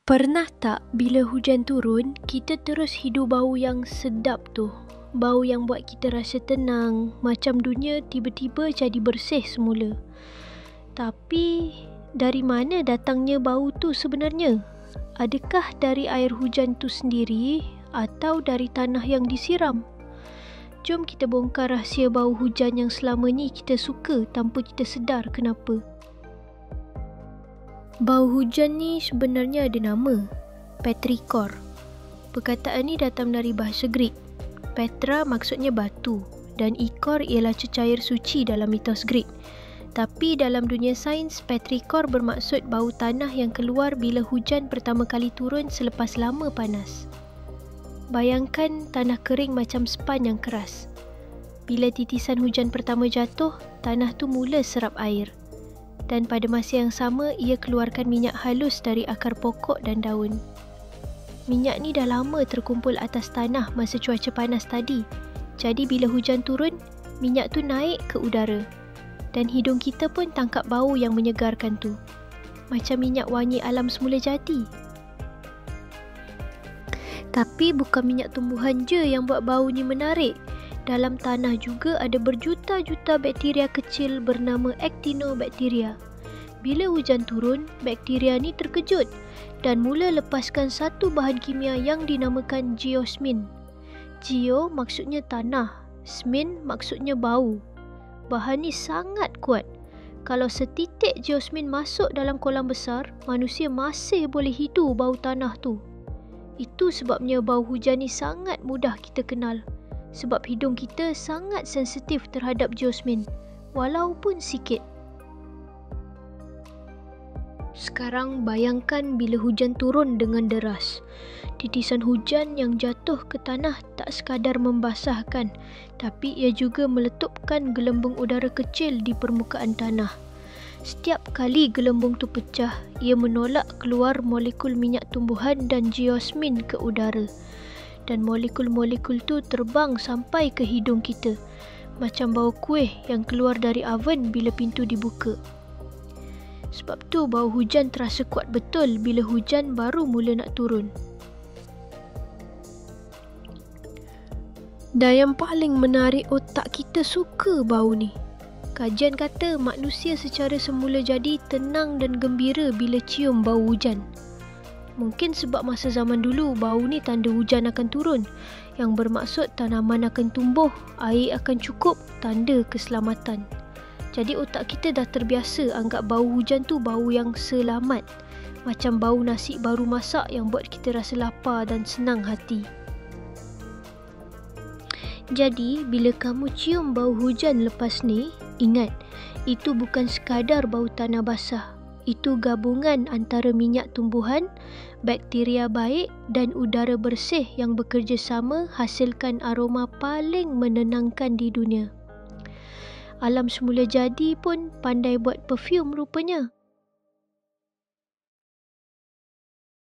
Pernah tak bila hujan turun, kita terus hidu bau yang sedap tu? Bau yang buat kita rasa tenang, macam dunia tiba-tiba jadi bersih semula. Tapi, dari mana datangnya bau tu sebenarnya? Adakah dari air hujan tu sendiri atau dari tanah yang disiram? Jom kita bongkar rahsia bau hujan yang selama ni kita suka tanpa kita sedar kenapa. Bau hujan ni sebenarnya ada nama, petrichor. Perkataan ni datang dari bahasa Greek. Petra maksudnya batu dan ichor ialah cecair suci dalam mitos Greek. Tapi dalam dunia sains, petrichor bermaksud bau tanah yang keluar bila hujan pertama kali turun selepas lama panas. Bayangkan tanah kering macam span yang keras. Bila titisan hujan pertama jatuh, tanah tu mula serap air. Dan pada masa yang sama, ia keluarkan minyak halus dari akar pokok dan daun. Minyak ni dah lama terkumpul atas tanah masa cuaca panas tadi. Jadi bila hujan turun, minyak tu naik ke udara. Dan hidung kita pun tangkap bau yang menyegarkan tu. Macam minyak wangi alam semula jadi. Tapi bukan minyak tumbuhan je yang buat bau ni menarik. Dalam tanah juga ada berjuta-juta bakteria kecil bernama actinobacteria. Bila hujan turun, bakteria ni terkejut dan mula lepaskan satu bahan kimia yang dinamakan geosmin. Geo maksudnya tanah, smin maksudnya bau. Bahan ni sangat kuat. Kalau setitik geosmin masuk dalam kolam besar, manusia masih boleh hidu bau tanah tu. Itu sebabnya bau hujan ni sangat mudah kita kenal. Sebab hidung kita sangat sensitif terhadap geosmin, walaupun sikit. Sekarang bayangkan bila hujan turun dengan deras. Titisan hujan yang jatuh ke tanah tak sekadar membasahkan, tapi ia juga meletupkan gelembung udara kecil di permukaan tanah. Setiap kali gelembung tu pecah, ia menolak keluar molekul minyak tumbuhan dan geosmin ke udara. Dan molekul-molekul tu terbang sampai ke hidung kita, macam bau kuih yang keluar dari oven bila pintu dibuka. Sebab tu bau hujan terasa kuat betul bila hujan baru mula nak turun. Dan yang paling menarik, otak kita suka bau ni. Kajian kata manusia secara semula jadi tenang dan gembira bila cium bau hujan. Mungkin sebab masa zaman dulu bau ni tanda hujan akan turun, yang bermaksud tanaman akan tumbuh, air akan cukup, tanda keselamatan. Jadi otak kita dah terbiasa anggap bau hujan tu bau yang selamat, macam bau nasi baru masak yang buat kita rasa lapar dan senang hati. Jadi bila kamu cium bau hujan lepas ni, ingat, itu bukan sekadar bau tanah basah. Itu gabungan antara minyak tumbuhan, bakteria baik dan udara bersih yang bekerjasama hasilkan aroma paling menenangkan di dunia. Alam semula jadi pun pandai buat perfume rupanya.